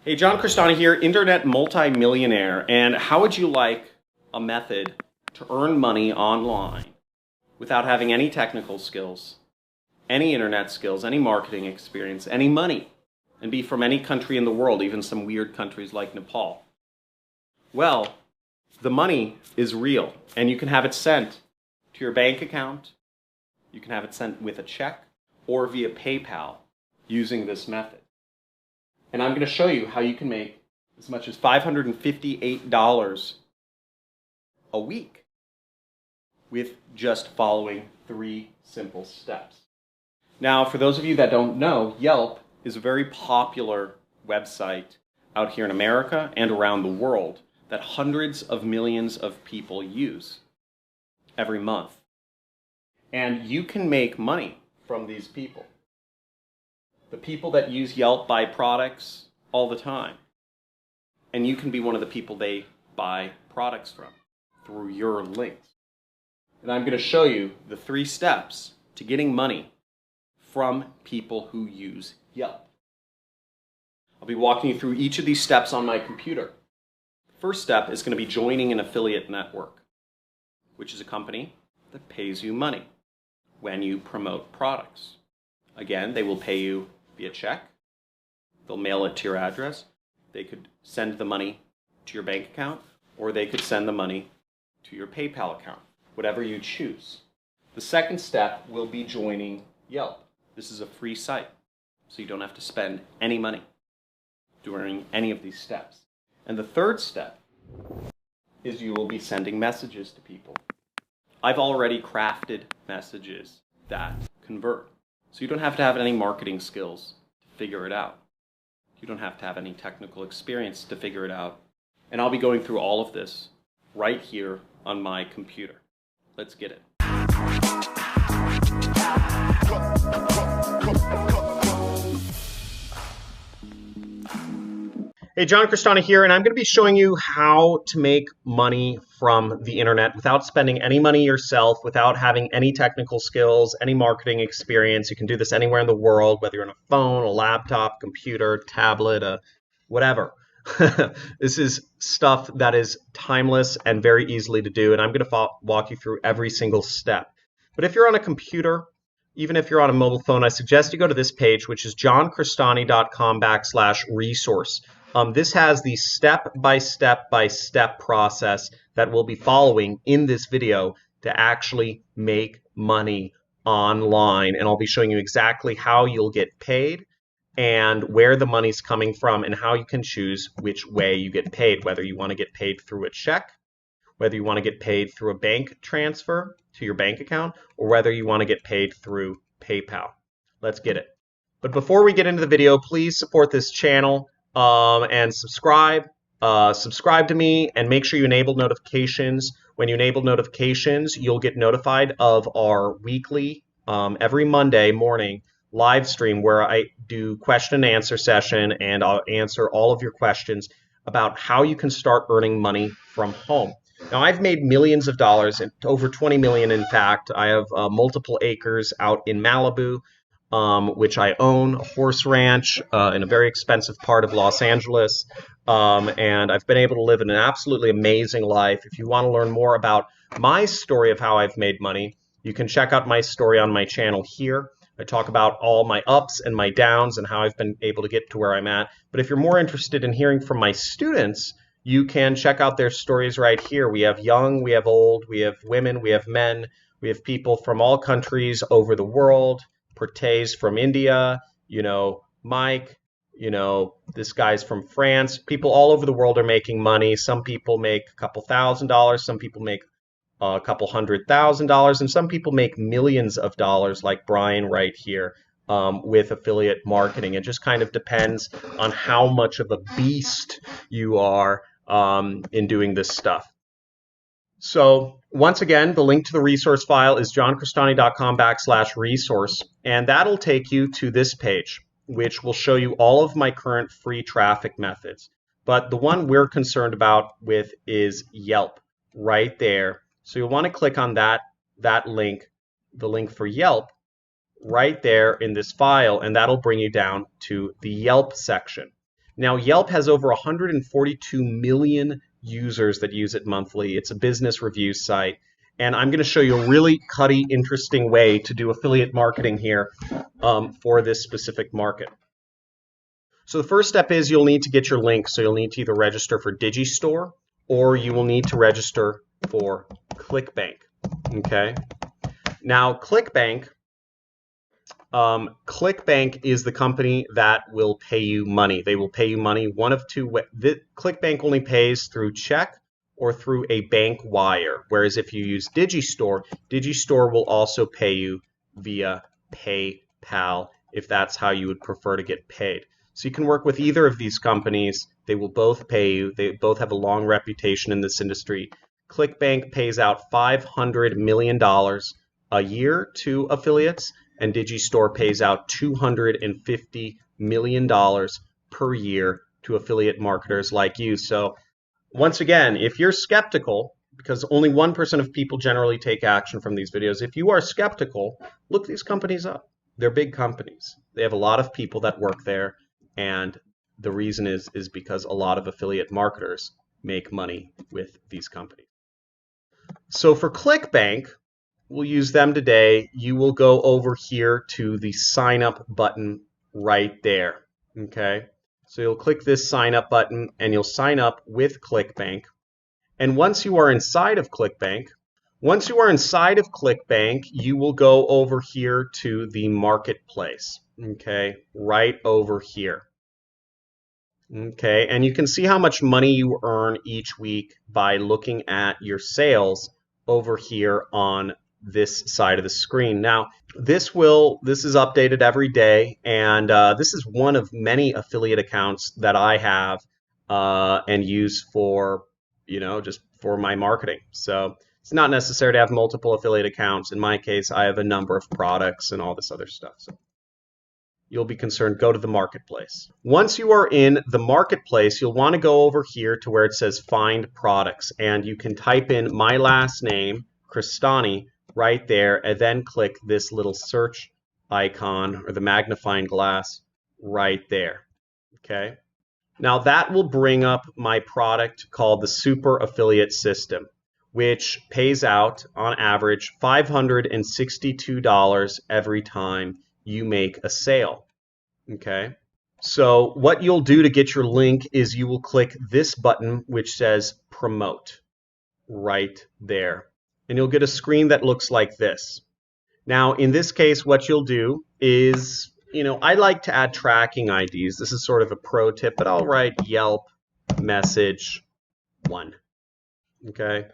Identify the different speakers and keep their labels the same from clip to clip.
Speaker 1: Hey, John Crestani here, internet multi-millionaire, and how would you like a method to earn money online without having any technical skills, any internet skills, any marketing experience, any money, and be from any country in the world, even some weird countries like Nepal? Well, the money is real, and you can have it sent to your bank account, you can have it sent with a check, or via PayPal using this method. And I'm going to show you how you can make as much as $558 a week with just following 3 simple steps. Now, for those of you that don't know, Yelp is a very popular website out here in America and around the world that hundreds of millions of people use every month. And you can make money from these people. The people that use Yelp buy products all the time. And you can be one of the people they buy products from through your links. And I'm going to show you the 3 steps to getting money from people who use Yelp. I'll be walking you through each of these steps on my computer. The first step is going to be joining an affiliate network, which is a company that pays you money when you promote products. Again, they will pay you via check. They'll mail it to your address. They could send the money to your bank account, or they could send the money to your PayPal account, whatever you choose. The second step will be joining Yelp. This is a free site, so you don't have to spend any money during any of these steps. And the third step is you will be sending messages to people. I've already crafted messages that convert. So you don't have to have any marketing skills to figure it out. You don't have to have any technical experience to figure it out. And I'll be going through all of this right here on my computer. Let's get it. Hey, John Crestani here, and I'm going to be showing you how to make money from the internet without spending any money yourself, without having any technical skills, any marketing experience. You can do this anywhere in the world, whether you're on a phone, a laptop, computer, tablet, whatever. This is stuff that is timeless and very easily to do, and I'm going to walk you through every single step. But if you're on a computer, even if you're on a mobile phone, I suggest you go to this page, which is johncrestani.com/resource. This has the step-by-step-by-step process that we'll be following in this video to actually make money online. And I'll be showing you exactly how you'll get paid and where the money's coming from and how you can choose which way you get paid, whether you want to get paid through a check, whether you want to get paid through a bank transfer to your bank account, or whether you want to get paid through PayPal. Let's get it. But before we get into the video, please support this channel. And subscribe to me, and make sure you enable notifications. When you enable notifications, you'll get notified of our weekly, every Monday morning live stream where I do question and answer session, and I'll answer all of your questions about how you can start earning money from home. Now, I've made millions of dollars, over 20 million in fact. I have multiple acres out in Malibu, which I own, a horse ranch in a very expensive part of Los Angeles, and I've been able to live an absolutely amazing life. If you want to learn more about my story of how I've made money, you can check out my story on my channel here. I talk about all my ups and my downs and how I've been able to get to where I'm at. But if you're more interested in hearing from my students, you can check out their stories right here. We have young, we have old, we have women, we have men, we have people from all countries over the world. Pertez from India, Mike, this guy's from France. People all over the world are making money. Some people make a couple $1,000s, some people make a couple $100,000, and some people make millions of dollars like Brian right here with affiliate marketing. It just kind of depends on how much of a beast you are in doing this stuff. So once again, the link to the resource file is johncrestani.com/resource, and that'll take you to this page, which will show you all of my current free traffic methods. But the one we're concerned about with is Yelp right there. So you'll want to click on that link, the link for Yelp, right there in this file, and that'll bring you down to the Yelp section. Now, Yelp has over 142 million users that use it monthly. It's a business review site. And I'm going to show you a really cutty, interesting way to do affiliate marketing here for this specific market. So the first step is you'll need to get your link. So you'll need to either register for Digistore or you will need to register for ClickBank. Okay. Now, ClickBank is the company that will pay you money. They will pay you money one of two ways. ClickBank only pays through check or through a bank wire, whereas if you use Digistore, Digistore will also pay you via PayPal if that's how you would prefer to get paid. So you can work with either of these companies. They will both pay you. They both have a long reputation in this industry. ClickBank pays out $500 million a year to affiliates, and Digistore pays out $250 million per year to affiliate marketers like you. So once again, if you're skeptical, because only 1% of people generally take action from these videos, if you are skeptical, look these companies up. They're big companies. They have a lot of people that work there, and the reason is because a lot of affiliate marketers make money with these companies. So for ClickBank, we'll use them today. You will go over here to the sign up button right there. Okay. So you'll click this sign up button and you'll sign up with ClickBank. And once you are inside of ClickBank, you will go over here to the marketplace. Okay. Right over here. Okay. And you can see how much money you earn each week by looking at your sales over here on this side of the screen. Now, this is updated every day, and this is one of many affiliate accounts that I have and use for, just for my marketing. So it's not necessary to have multiple affiliate accounts. In my case, I have a number of products and all this other stuff. So you'll be concerned, go to the marketplace. Once you are in the marketplace, you'll want to go over here to where it says find products, and you can type in my last name, Crestani, right there, and then click this little search icon or the magnifying glass right there. Okay. Now that will bring up my product called the Super Affiliate System, which pays out on average $562 every time you make a sale. Okay. So what you'll do to get your link is you will click this button which says promote right there. And you'll get a screen that looks like this. Now, in this case, what you'll do is, I like to add tracking IDs. This is sort of a pro tip, but I'll write Yelp message 1. Okay.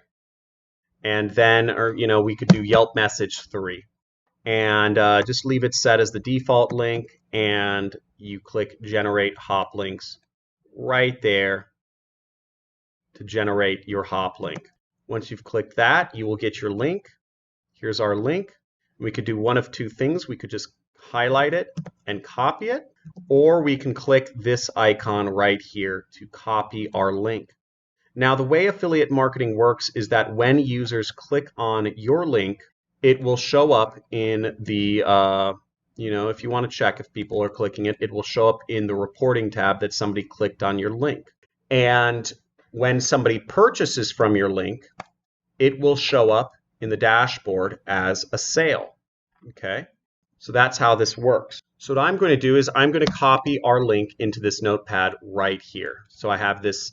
Speaker 1: And then, we could do Yelp message 3. And just leave it set as the default link, and you click generate hop links right there to generate your hop link. Once you've clicked that, you will get your link. Here's our link. We could do one of two things. We could just highlight it and copy it, or we can click this icon right here to copy our link. Now, the way affiliate marketing works is that when users click on your link, it will show up in the, if you want to check if people are clicking it, it will show up in the reporting tab that somebody clicked on your link. And when somebody purchases from your link, it will show up in the dashboard as a sale. Okay, so that's how this works. So what I'm going to do is I'm going to copy our link into this notepad right here. So I have this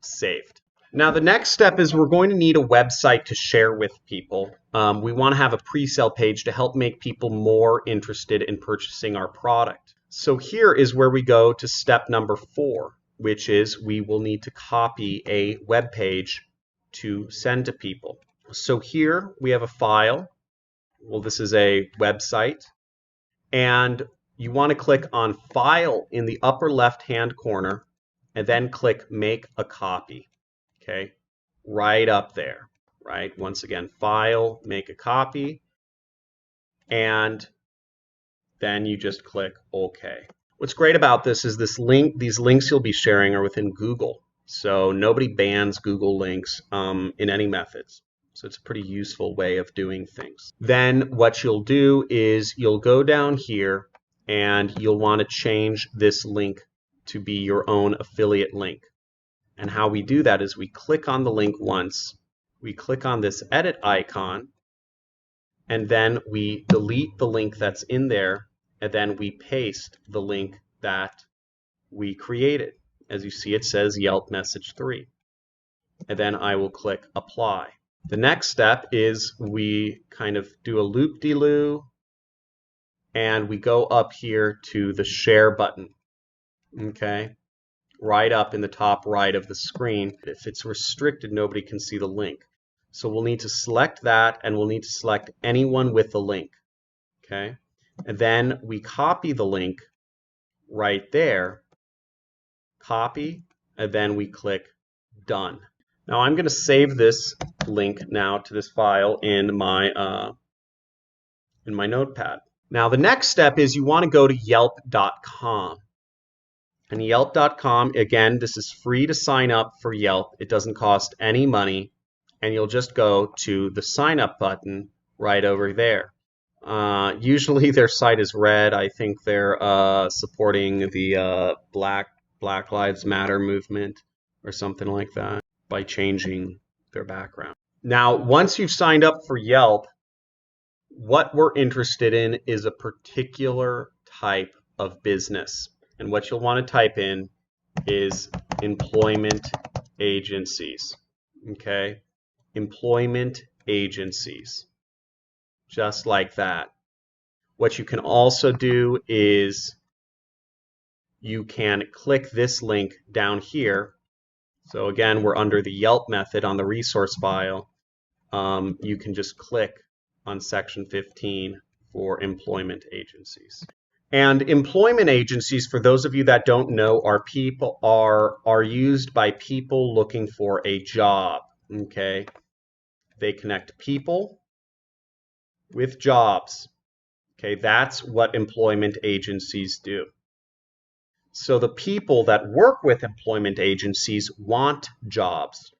Speaker 1: saved. Now the next step is we're going to need a website to share with people. We want to have a pre-sale page to help make people more interested in purchasing our product. So here is where we go to step number 4. Which is we will need to copy a web page to send to people. So here we have a file. Well, this is a website. And you want to click on File in the upper left-hand corner and then click Make a Copy. Okay, right up there, right? Once again, File, Make a Copy, and then you just click OK. What's great about this is these links you'll be sharing are within Google. So nobody bans Google links in any methods. So it's a pretty useful way of doing things. Then what you'll do is you'll go down here and you'll want to change this link to be your own affiliate link. And how we do that is we click on the link once, we click on this edit icon, and then we delete the link that's in there, and then we paste the link that we created. As you see, it says Yelp message 3. And then I will click apply. The next step is we kind of do a loop-de-loo, and we go up here to the share button, okay? Right up in the top right of the screen. If it's restricted, nobody can see the link. So we'll need to select that, and we'll need to select anyone with the link, okay? And then we copy the link right there, copy, and then we click done. Now I'm going to save this link now to this file in my notepad. Now the next step is you want to go to yelp.com. And yelp.com, again, this is free to sign up for Yelp. It doesn't cost any money. And you'll just go to the sign up button right over there. Usually their site is red. I think they're supporting the Black Lives Matter movement or something like that by changing their background. Now, once you've signed up for Yelp, what we're interested in is a particular type of business. And what you'll want to type in is employment agencies, okay? Employment agencies, just like that. What you can also do is you can click this link down here. So again, we're under the Yelp method on the resource file. You can just click on section 15 for employment agencies. And employment agencies, for those of you that don't know, are used by people looking for a job. Okay, they connect people with jobs. Okay, that's what employment agencies do. So the people that work with employment agencies want jobs.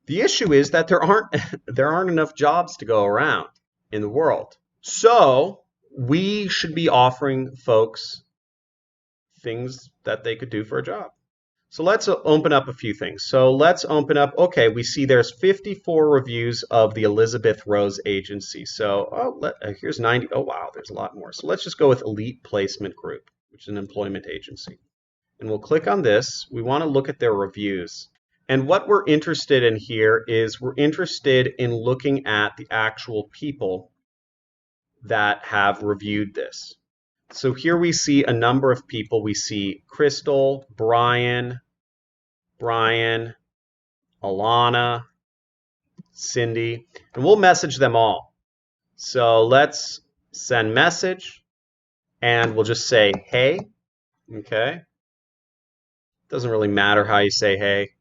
Speaker 1: The issue is that there aren't enough jobs to go around in the world. So we should be offering folks things that they could do for a job. So let's open up a few things. So let's open up, okay, we see there's 54 reviews of the Elizabeth Rose Agency. So here's 90, oh wow, there's a lot more. So let's just go with Elite Placement Group, which is an employment agency. And we'll click on this. We want to look at their reviews. And what we're interested in here is we're interested in looking at the actual people that have reviewed this. So here we see a number of people. We see Crystal, Brian, Alana, Cindy, and we'll message them all. So let's send message, and we'll just say, hey, okay? Doesn't really matter how you say hey.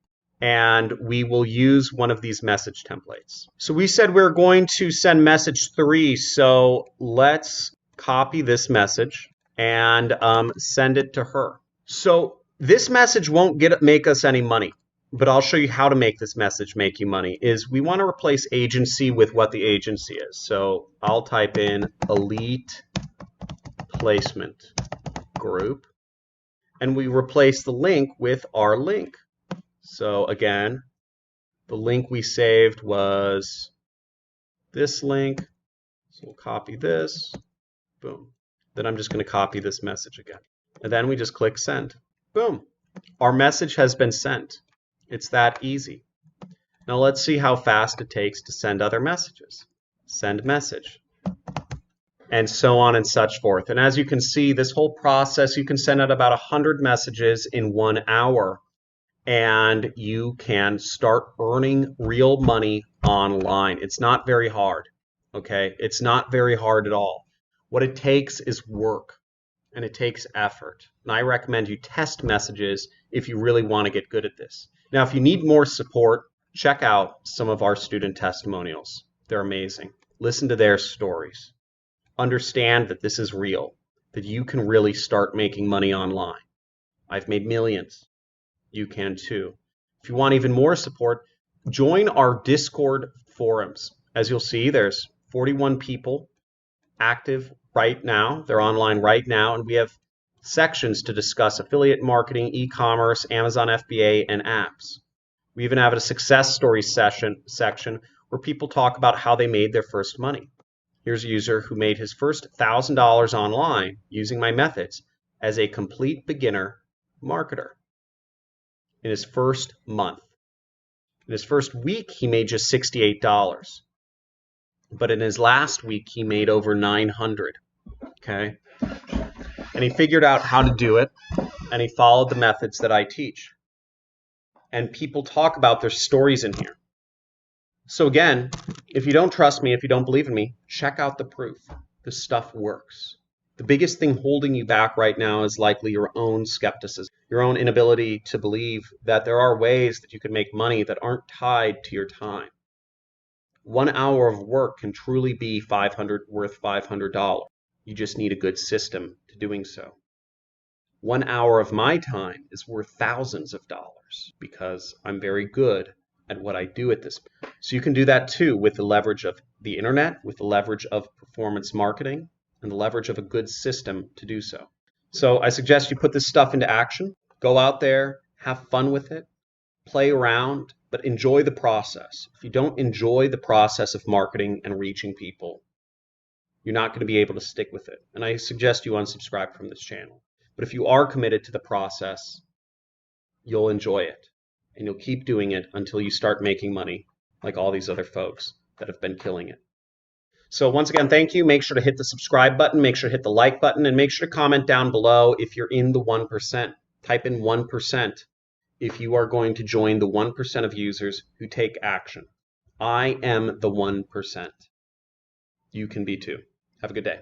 Speaker 1: And we will use one of these message templates. So we said we're going to send message 3, so let's copy this message and send it to her. So this message won't make us any money, but I'll show you how to make this message make you money. We want to replace agency with what the agency is. So I'll type in Elite Placement Group, and we replace the link with our link. So again, the link we saved was this link. So we'll copy this, boom. Then I'm just going to copy this message again. And then we just click send. Boom. Our message has been sent. It's that easy. Now let's see how fast it takes to send other messages. Send message. And so on and such forth. And as you can see, this whole process, you can send out about 100 messages in 1 hour. And you can start earning real money online. It's not very hard, okay? It's not very hard at all. What it takes is work, and it takes effort. And I recommend you test messages if you really want to get good at this. Now, if you need more support, check out some of our student testimonials. They're amazing. Listen to their stories. Understand that this is real, that you can really start making money online. I've made millions. You can too. If you want even more support, join our Discord forums. As you'll see, there's 41 people active right now. They're online right now, and we have
Speaker 2: sections to discuss affiliate marketing, e-commerce, Amazon FBA, and apps. We even have a success stories section where people talk about how they made their first money. Here's a user who made his first $1,000 online using my methods as a complete beginner marketer in his first month. In his first week, he made just $68. But in his last week, he made over $900. Okay? And he figured out how to do it, and he followed the methods that I teach. And people talk about their stories in here. So again, if you don't trust me, if you don't believe in me, check out the proof. This stuff works. The biggest thing holding you back right now is likely your own skepticism, your own inability to believe that there are ways that you can make money that aren't tied to your time. 1 hour of work can truly be worth $500. You just need a good system to doing so. 1 hour of my time is worth thousands of dollars because I'm very good at what I do at this. So you can do that too with the leverage of the internet, with the leverage of performance marketing, and the leverage of a good system to do so. So I suggest you put this stuff into action. Go out there, have fun with it, play around, but enjoy the process. If you don't enjoy the process of marketing and reaching people, you're not going to be able to stick with it. And I suggest you unsubscribe from this channel. But if you are committed to the process, you'll enjoy it. And you'll keep doing it until you start making money like all these other folks that have been killing it. So once again, thank you. Make sure to hit the subscribe button, make sure to hit the like button, and make sure to comment down below if you're in the 1%. Type in 1% if you are going to join the 1% of users who take action. I am the 1%. You can be too. Have a good day.